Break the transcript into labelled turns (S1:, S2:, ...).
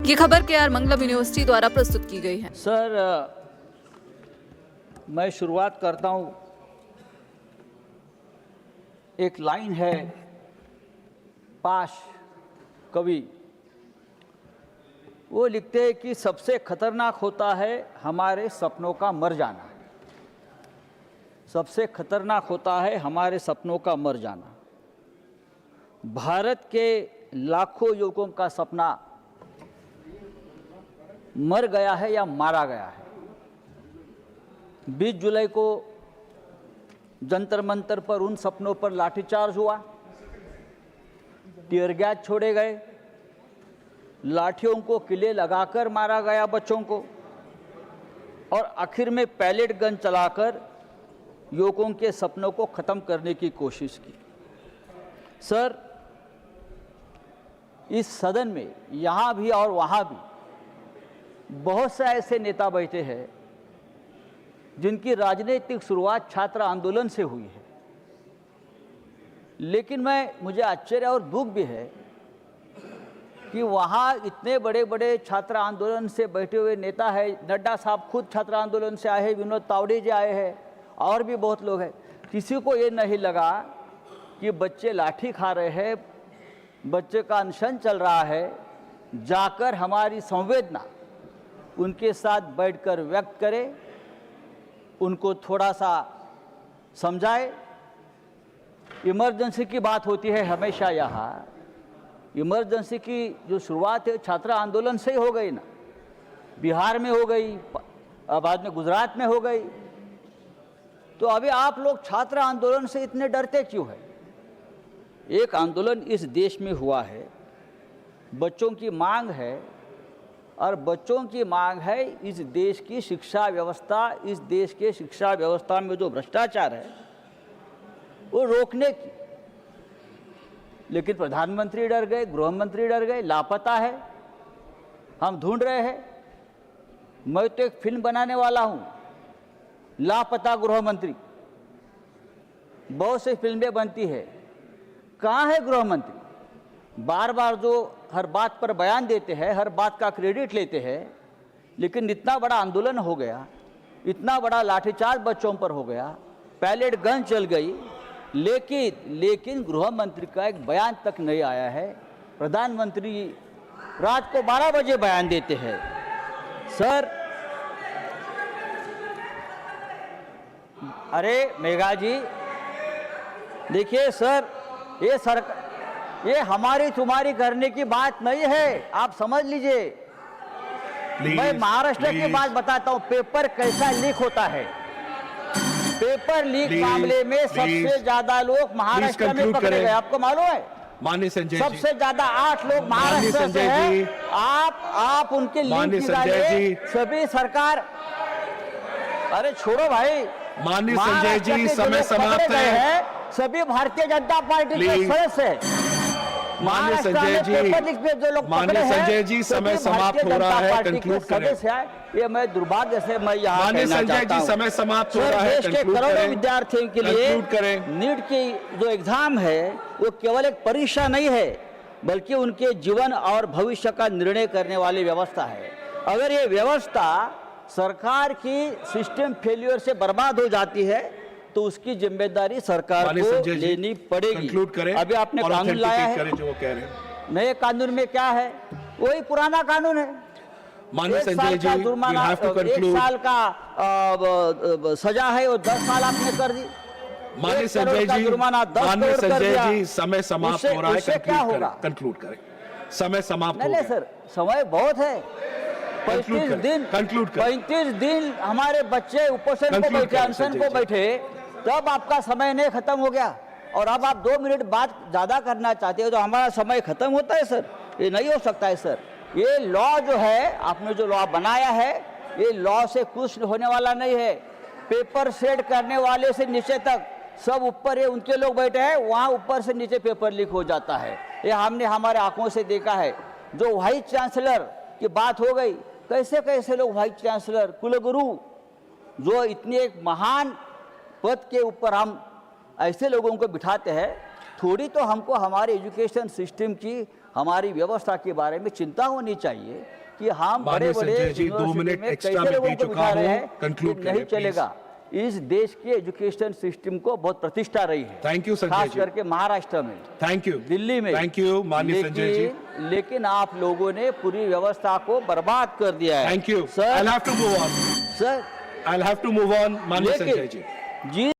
S1: ये खबर KR मंगलम university द्वारा प्रस्तुत की गई है।
S2: सर, मैं शुरुआत करता हूँ। एक लाइन है पाश कवि, वो लिखते हैं कि सबसे खतरनाक होता है हमारे सपनों का मर जाना। सबसे खतरनाक होता है हमारे सपनों का मर जाना। भारत के लाखों युवकों का सपना मर गया है या मारा गया है। 20 जुलाई को जंतर मंतर पर उन सपनों पर लाठीचार्ज हुआ, टीयर गैस छोड़े गए, लाठियों को किले लगाकर मारा गया बच्चों को, और आखिर में पैलेट गन चलाकर युवकों के सपनों को ख़त्म करने की कोशिश की। सर, इस सदन में यहाँ भी और वहाँ भी बहुत से ऐसे नेता बैठे हैं जिनकी राजनीतिक शुरुआत छात्र आंदोलन से हुई है, लेकिन मुझे आश्चर्य और दुख भी है कि वहाँ इतने बड़े बड़े छात्र आंदोलन से बैठे हुए नेता है। नड्डा साहब खुद छात्र आंदोलन से आए हैं, विनोद तावड़े जी आए हैं, और भी बहुत लोग हैं। किसी को ये नहीं लगा कि बच्चे लाठी खा रहे हैं, बच्चे का अनशन चल रहा है, जाकर हमारी संवेदना उनके साथ बैठकर व्यक्त करें, उनको थोड़ा सा समझाए। इमरजेंसी की बात होती है हमेशा यहाँ। इमरजेंसी की जो शुरुआत है छात्र आंदोलन से ही हो गई ना, बिहार में हो गई, बाद में गुजरात में हो गई। तो अभी आप लोग छात्र आंदोलन से इतने डरते क्यों हैं? एक आंदोलन इस देश में हुआ है, बच्चों की मांग है, और बच्चों की मांग है इस देश की शिक्षा व्यवस्था, इस देश के शिक्षा व्यवस्था में जो भ्रष्टाचार है वो रोकने की। लेकिन प्रधानमंत्री डर गए, गृह मंत्री डर गए, लापता है, हम ढूंढ रहे हैं। मैं तो एक फिल्म बनाने वाला हूँ, लापता गृह मंत्री। बहुत सी फिल्में बनती है, कहाँ है गृह मंत्री? बार बार जो हर बात पर बयान देते हैं, हर बात का क्रेडिट लेते हैं, लेकिन इतना बड़ा आंदोलन हो गया, इतना बड़ा लाठीचार्ज बच्चों पर हो गया, पैलेट गन चल गई, लेकिन गृह मंत्री का एक बयान तक नहीं आया है। प्रधानमंत्री रात को 12 बजे बयान देते हैं। सर, अरे मेघा जी, देखिए सर, ये हमारी तुम्हारी करने की बात नहीं है, आप समझ लीजिए। मैं महाराष्ट्र की बात बताता हूँ, पेपर कैसा लीक होता है। पेपर लीक मामले में सबसे ज्यादा लोग महाराष्ट्र में पकड़े गए, आपको मालूम है?
S3: माननीय संजय जी,
S2: सबसे ज्यादा 8 लोग महाराष्ट्र से हैं। आप उनके लिंक निकालिए। सभी सरकार, अरे छोड़ो भाई,
S3: माननीय संजय जी, समय समाप्त है।
S2: सभी भारतीय जनता पार्टी के सदस्य हैं।
S3: माननीय संजय जी, माननीय संजय जी, समय समाप्त हो रहा है, कंक्लूड करें।
S2: ये मैं दुर्भाग्य से मैं यहाँ
S3: माननीय संजय जी, समय समाप्त हो रहा है,
S2: देश के करोड़ों विद्यार्थियों के लिए नीट की जो एग्जाम है वो केवल एक परीक्षा नहीं है, बल्कि उनके जीवन और भविष्य का निर्णय करने वाली व्यवस्था है। अगर ये व्यवस्था सरकार की सिस्टम फेल्योर से बर्बाद हो जाती है तो उसकी जिम्मेदारी सरकार को लेनी पड़ेगी। अभी आपने कानून लाया है,
S3: जो वो कह रहे हैं।
S2: नए कानून में क्या है? वही पुराना कानून है।
S3: माननीय संजय जी,
S2: जुर्माना, 1 साल का सजा है, वो 10 साल आपने कर दी।
S3: माननीय संजय जी, माननीय संजय जी, समय समाप्त हो रहा है,
S2: क्या होगा?
S3: कंक्लूड करें। समय समाप्त हो
S2: गया। सर, समय बहुत है। 35 दिन हमारे बच्चे उपोषण को बैठे, अनशन को बैठे, तब आपका समय नहीं खत्म हो गया, और अब आप 2 मिनट बात ज्यादा करना चाहते हो तो हमारा समय खत्म होता है। सर, ये नहीं हो सकता है। सर, ये लॉ जो है, आपने जो लॉ बनाया है, ये लॉ से कुछ होने वाला नहीं है। पेपर सेट करने वाले से नीचे तक सब ऊपर, ये उनके लोग बैठे हैं, वहाँ ऊपर से नीचे पेपर लीक हो जाता है। ये हमने हमारे आंखों से देखा है। जो वाइस चांसलर की बात हो गई, कैसे कैसे लोग वाइस चांसलर, कुलगुरु, जो इतनी एक महान पद के ऊपर हम ऐसे लोगों को बिठाते हैं, थोड़ी तो हमको हमारे एजुकेशन सिस्टम की, हमारी व्यवस्था के बारे में चिंता होनी चाहिए। कि हम बड़े
S3: माननीय
S2: बड़े
S3: संजय जी, 2 मिनट एक्स्ट्रा मैं दे चुका हूं, conclude
S2: नहीं
S3: करें,
S2: चलेगा। इस देश के एजुकेशन सिस्टम को बहुत प्रतिष्ठा रही है।
S3: थैंक यू संजय
S2: खास
S3: जी,
S2: करके महाराष्ट्र में,
S3: थैंक यू,
S2: दिल्ली में।
S3: थैंक यू माननीय संजय जी,
S2: लेकिन आप लोगों ने पूरी व्यवस्था को बर्बाद कर दिया है।
S3: Thank you.
S2: Sir,
S3: I have to move on,
S2: sir,
S3: I have to move on माननीय संजय जी।
S2: जी